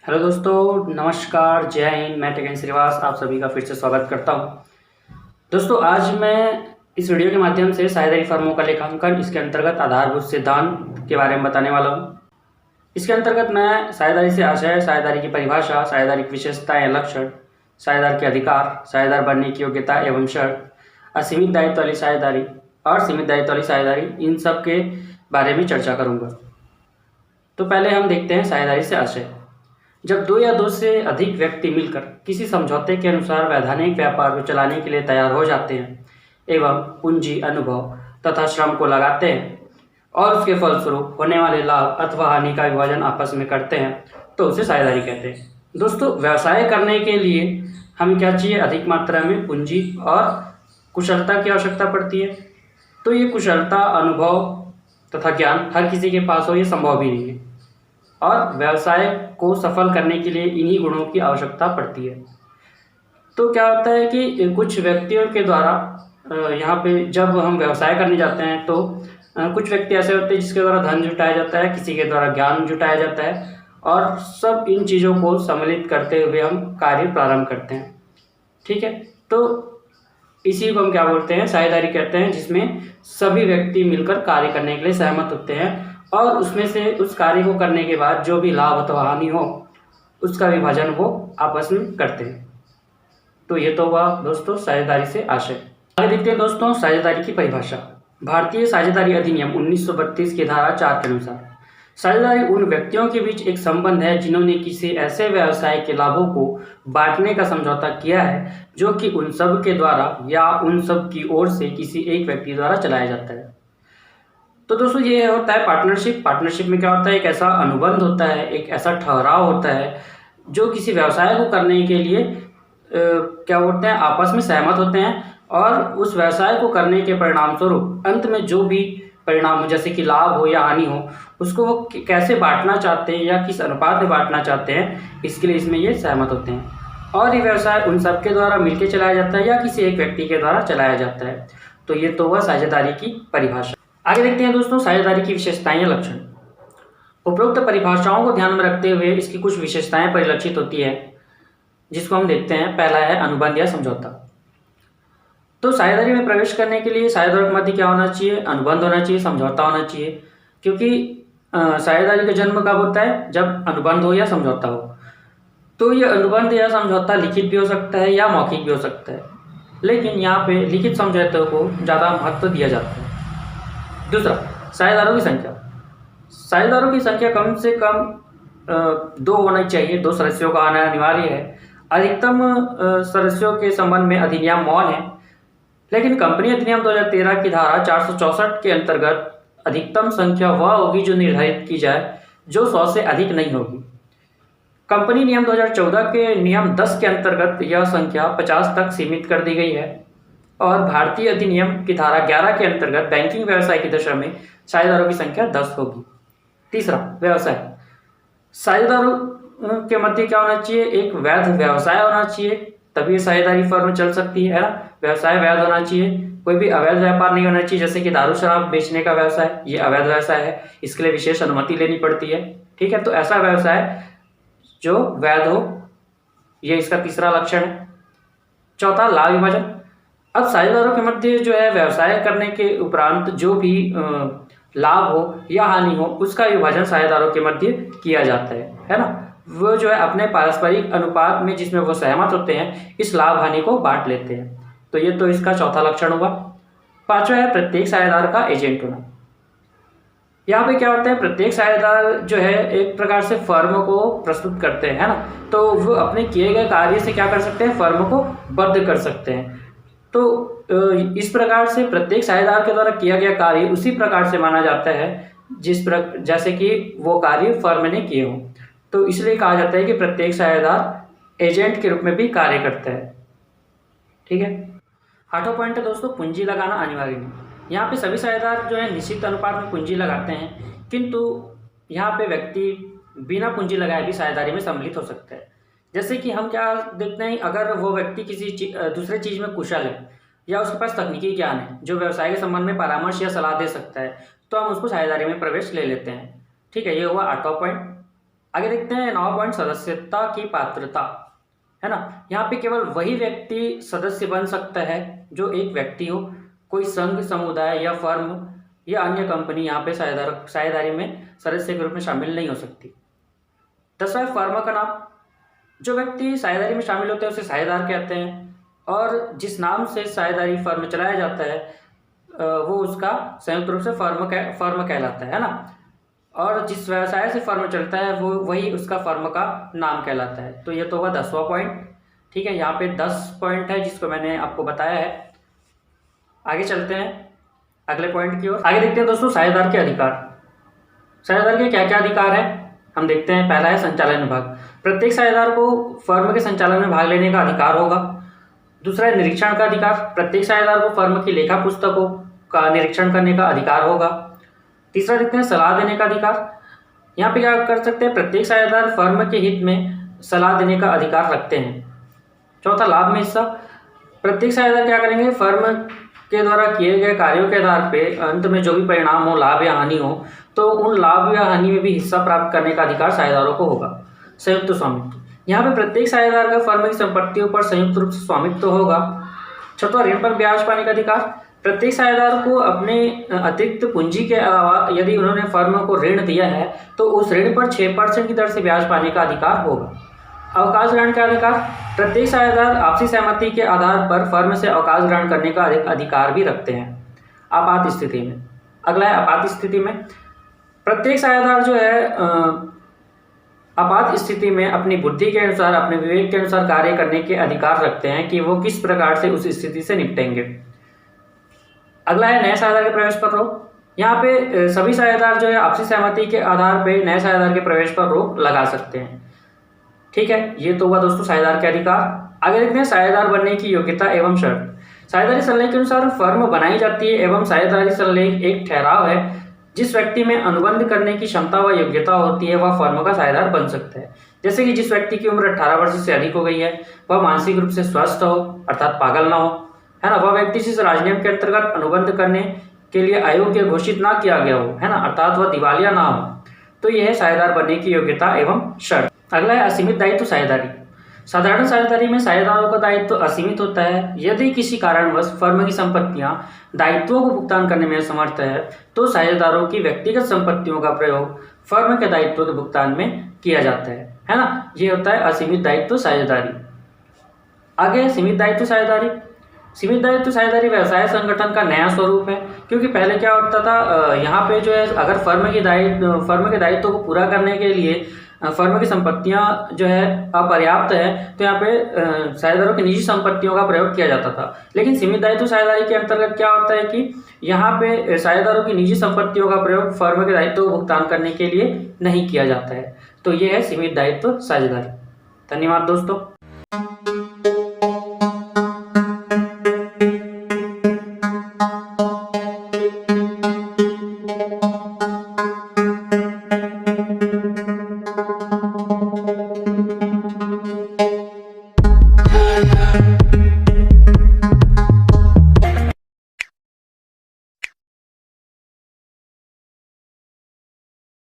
Hello दोस्तों, नमस्कार, जय हिंद। मैं टेकन श्रीवास आप सभी का फिर से स्वागत करता हूं। दोस्तों, आज मैं इस वीडियो के माध्यम से साझेदारी फर्मों का लेखांकन, इसके अंतर्गत आधारभूत सिद्धांत के बारे में बताने वाला हूं। इसके अंतर्गत मैं साझेदारी से आशय, साझेदारी की परिभाषा, साझेदारी की विशेषताएं, लक्षण, साझेदार के अधिकार, साझेदार बनने की योग्यता एवं शर्त, असीमित दायित्व वाली साझेदारी और सीमित दायित्व वाली साझेदारी, इन सब के बारे में चर्चा करूँगा। तो पहले हम देखते हैं साझेदारी से आशय। जब दो या दो से अधिक व्यक्ति मिलकर किसी समझौते के अनुसार वैधानिक व्यापार को चलाने के लिए तैयार हो जाते हैं एवं पूंजी, अनुभव तथा श्रम को लगाते हैं और उसके फलस्वरूप होने वाले लाभ अथवा हानि का विभाजन आपस में करते हैं, तो उसे साझेदारी कहते हैं। दोस्तों, व्यवसाय करने के लिए हमें क्या चाहिए? अधिक मात्रा में पूंजी और कुशलता की आवश्यकता पड़ती है। तो ये कुशलता, अनुभव तथा ज्ञान हर किसी के पास हो, ये संभव भी नहीं है और व्यवसाय को सफल करने के लिए इन्हीं गुणों की आवश्यकता पड़ती है। तो क्या होता है कि कुछ व्यक्तियों के द्वारा यहाँ पे जब हम व्यवसाय करने जाते हैं तो कुछ व्यक्ति ऐसे होते हैं जिसके द्वारा धन जुटाया जाता है, किसी के द्वारा ज्ञान जुटाया जाता है और सब इन चीज़ों को सम्मिलित करते हुए हम कार्य प्रारंभ करते हैं। ठीक है, तो इसी को हम क्या बोलते हैं? साझेदारी कहते हैं, जिसमें सभी व्यक्ति मिलकर कार्य करने के लिए सहमत होते हैं और उसमें से उस कार्य को करने के बाद जो भी लाभ अथवा हानि हो उसका विभाजन वो आपस में करते हैं। तो ये तो हुआ दोस्तों साझेदारी से आशय। आगे देखते हैं दोस्तों साझेदारी की परिभाषा। भारतीय साझेदारी अधिनियम 1932 की धारा 4 के अनुसार साझेदारी उन व्यक्तियों के बीच एक संबंध है जिन्होंने किसी ऐसे व्यवसाय के लाभों को बांटने का समझौता किया है जो कि उन सब के द्वारा या उन सब की ओर से किसी एक व्यक्ति द्वारा चलाया जाता है। तो दोस्तों, ये होता है पार्टनरशिप। पार्टनरशिप में क्या होता है? एक ऐसा अनुबंध होता है, एक ऐसा ठहराव होता है जो किसी व्यवसाय को करने के लिए क्या होते हैं, आपस में सहमत होते हैं और उस व्यवसाय को करने के परिणाम स्वरूप अंत में जो भी परिणाम हो, जैसे कि लाभ हो या हानि हो, उसको वो कैसे बांटना चाहते हैं या किस अनुपात में बांटना चाहते हैं, इसके लिए इसमें ये सहमत होते हैं। और ये व्यवसाय उन सबके द्वारा मिलकर चलाया जाता है या किसी एक व्यक्ति के द्वारा चलाया जाता है। तो ये तो हुआ साझेदारी की परिभाषा। आगे देखते हैं दोस्तों साझेदारी की विशेषताएं या लक्षण। उपरोक्त परिभाषाओं को ध्यान में रखते हुए इसकी कुछ विशेषताएं परिलक्षित होती है, जिसको हम देखते हैं। पहला है अनुबंध या समझौता। तो साझेदारी में प्रवेश करने के लिए साझेदारों के मध्य क्या होना चाहिए? अनुबंध होना चाहिए, समझौता होना चाहिए। क्योंकि साझेदारी का जन्म कब होता है? जब अनुबंध हो या समझौता हो। तो ये अनुबंध या समझौता लिखित भी हो सकता है या मौखिक भी हो सकता है, लेकिन यहाँ पे लिखित समझौतों को ज़्यादा महत्व दिया जाता है। दूसरा, साझेदारों की संख्या। साझेदारों की संख्या कम से कम 2 होना चाहिए। 2 सदस्यों का आना अनिवार्य है। अधिकतम सदस्यों के संबंध में अधिनियम मौन है, लेकिन कंपनी अधिनियम 2013 की धारा 464 के अंतर्गत अधिकतम संख्या वह होगी जो निर्धारित की जाए, जो 100 से अधिक नहीं होगी। कंपनी नियम 2014 के नियम 10 के अंतर्गत यह संख्या 50 तक सीमित कर दी गई है और भारतीय अधिनियम की धारा 11 के अंतर्गत बैंकिंग व्यवसाय की दशा में साझेदारों की संख्या 10 होगी। तीसरा, व्यवसाय। साझेदारों के मध्य क्या होना चाहिए? एक वैध व्यवसाय होना चाहिए, तभी साझेदारी फर्म चल सकती है ना। व्यवसाय वैध होना चाहिए, कोई भी अवैध व्यापार नहीं होना चाहिए। जैसे कि दारू शराब बेचने का व्यवसाय, ये अवैध व्यवसाय है, इसके लिए विशेष अनुमति लेनी पड़ती है। ठीक है, तो ऐसा व्यवसाय जो वैध हो, ये इसका तीसरा लक्षण है। चौथा, लाभ विभाजन। अब साझेदारों के मध्य जो है व्यवसाय करने के उपरांत जो भी लाभ हो या हानि हो, उसका विभाजन साझेदारों के मध्य किया जाता है ना। वो जो है अपने पारस्परिक अनुपात में, जिसमें वो सहमत होते हैं, इस लाभ हानि को बांट लेते हैं। तो ये तो इसका चौथा लक्षण हुआ। पांचवा है प्रत्येक साझेदार का एजेंट होना। यहाँ पे क्या होता है? प्रत्येक साझेदार जो है एक प्रकार से फर्म को प्रस्तुत करते हैं, है ना। तो वो अपने किए गए कार्य से क्या कर सकते हैं? फर्म को बद्ध कर सकते हैं। तो इस प्रकार से प्रत्येक साझेदार के द्वारा किया गया कार्य उसी प्रकार से माना जाता है जैसे कि वो कार्य फर्म ने किए हों। तो इसलिए कहा जाता है कि प्रत्येक साझेदार एजेंट के रूप में भी कार्य करता है। ठीक है। आठवां पॉइंट है दोस्तों, पूंजी लगाना अनिवार्य नहीं। यहाँ पे सभी साझेदार जो है निश्चित अनुपात में पूंजी लगाते हैं, किंतु यहाँ पे व्यक्ति बिना पूंजी लगाए भी साझेदारी में सम्मिलित हो सकता है। जैसे कि हम क्या देखते हैं, अगर वो व्यक्ति किसी दूसरे चीज़ में कुशल है या उसके पास तकनीकी ज्ञान है जो व्यवसाय के संबंध में परामर्श या सलाह दे सकता है, तो हम उसको साझेदारी में प्रवेश ले लेते हैं। ठीक है, ये हुआ 8वां पॉइंट। आगे देखते हैं 9 पॉइंट, सदस्यता की पात्रता, है ना। यहाँ पे केवल वही व्यक्ति सदस्य बन सकता है जो एक व्यक्ति हो, कोई संघ, समुदाय या फर्म या अन्य कंपनी यहाँ पे साझेदारी में सदस्य के रूप में शामिल नहीं हो सकती। 10वां, फर्म का नाम। जो व्यक्ति साझेदारी में शामिल होते हैं उसे साझेदार कहते हैं, और जिस नाम से साझेदारी फर्म चलाया जाता है वो उसका संयुक्त रूप से फर्म कहलाता है ना। और जिस व्यवसाय से फर्म चलता है वो वही उसका फर्म का नाम कहलाता है। तो ये तो हुआ 10वां पॉइंट। ठीक है, यहाँ पे 10 पॉइंट है जिसको मैंने आपको बताया है। आगे चलते हैं अगले पॉइंट की ओर। आगे देखते हैं दोस्तों साझेदार के अधिकार। साझेदार के क्या क्या अधिकार है हम देखते हैं। पहला है संचालन विभाग। प्रत्येक साझेदार को फर्म के संचालन में भाग लेने का अधिकार होगा। दूसरा है निरीक्षण का अधिकार। प्रत्येक साझेदार को फर्म की लेखा पुस्तकों का निरीक्षण करने का अधिकार होगा। तीसरा देखते हैं सलाह देने का अधिकार। यहाँ पे क्या कर सकते हैं, प्रत्येक साझेदार फर्म के हित में सलाह देने का अधिकार रखते हैं। चौथा, लाभ में हिस्सा। प्रत्येक साझेदार क्या करेंगे, फर्म के द्वारा किए गए कार्यों के आधार पे अंत में जो भी परिणाम हो, लाभ या हानि हो, तो उन लाभ या हानि में भी हिस्सा प्राप्त करने का अधिकार साझेदारों को होगा। संयुक्त स्वामित्व। यहाँ पे प्रत्येक साझेदार का फर्म की संपत्तियों पर संयुक्त रूप से स्वामित्व होगा। छठवां, ऋण पर ब्याज पाने का अधिकार। प्रत्येक साझेदार को अपने अतिरिक्त पूंजी के अलावा यदि उन्होंने फर्म को ऋण दिया है तो उस ऋण पर 6% की दर से ब्याज पाने का अधिकार होगा। अवकाश ग्रहण का अधिकार। प्रत्येक साझेदार आपसी सहमति के आधार पर फर्म से अवकाश ग्रहण करने का अधिकार भी रखते हैं आपात स्थिति में। अगला है आपात स्थिति में। प्रत्येक साझेदार जो है आपात स्थिति में अपनी बुद्धि के अनुसार, अपने विवेक के अनुसार कार्य करने के अधिकार रखते हैं कि वो किस प्रकार से उस स्थिति से निपटेंगे। अगला है नए साझेदार के प्रवेश पर रोक। यहाँ पे सभी साझेदार जो है आपसी सहमति के आधार पे नए साझेदार के प्रवेश पर रोक लगा सकते हैं। ठीक है, ये तो हुआ दोस्तों साझेदार के अधिकार। आगे देखते हैं साझेदार बनने की योग्यता एवं शर्त। साझेदारी संलेख के अनुसार फर्म बनाई जाती है एवं साझेदारी संलेख एक ठहराव है। जिस व्यक्ति में अनुबंध करने की क्षमता व योग्यता होती है वह फर्म का साझेदार बन सकता है। जैसे कि जिस व्यक्ति की उम्र 18 वर्ष से अधिक हो गई है, वह मानसिक रूप से स्वस्थ हो अर्थात पागल ना हो, है ना, वह व्यक्ति जिस राजनियम के अंतर्गत अनुबंध करने के लिए अयोग्य घोषित ना किया गया हो, है ना, अर्थात वह दिवालिया ना हो, तो यह है साझेदार बनने की योग्यता एवं शर्त। अगला है असीमित दायित्व साझेदारी। साधारण साझेदारी में साझेदारों का दायित्व असीमित होता है। यदि किसी कारणवश फर्म की संपत्तियां दायित्वों को भुगतान करने में असमर्थ है तो साझेदारों की व्यक्तिगत संपत्तियों का प्रयोग फर्म के दायित्व के भुगतान में किया जाता है ना। ये होता है असीमित दायित्व साझेदारी। आगे सीमित दायित्व साझेदारी। सीमित दायित्व साझेदारी व्यवसाय संगठन का नया स्वरूप है, क्योंकि पहले क्या होता था, यहाँ पे जो है अगर फर्म के दायित्व को पूरा करने के लिए फर्म की संपत्तियां जो है अपर्याप्त है तो यहाँ पे साझेदारों की निजी संपत्तियों का प्रयोग किया जाता था। लेकिन सीमित दायित्व साझेदारी के अंतर्गत क्या होता है कि यहाँ पे साझेदारों की निजी संपत्तियों का प्रयोग फर्म के दायित्व को भुगतान करने के लिए नहीं किया जाता है। तो ये है सीमित दायित्व साझेदारी। धन्यवाद दोस्तों।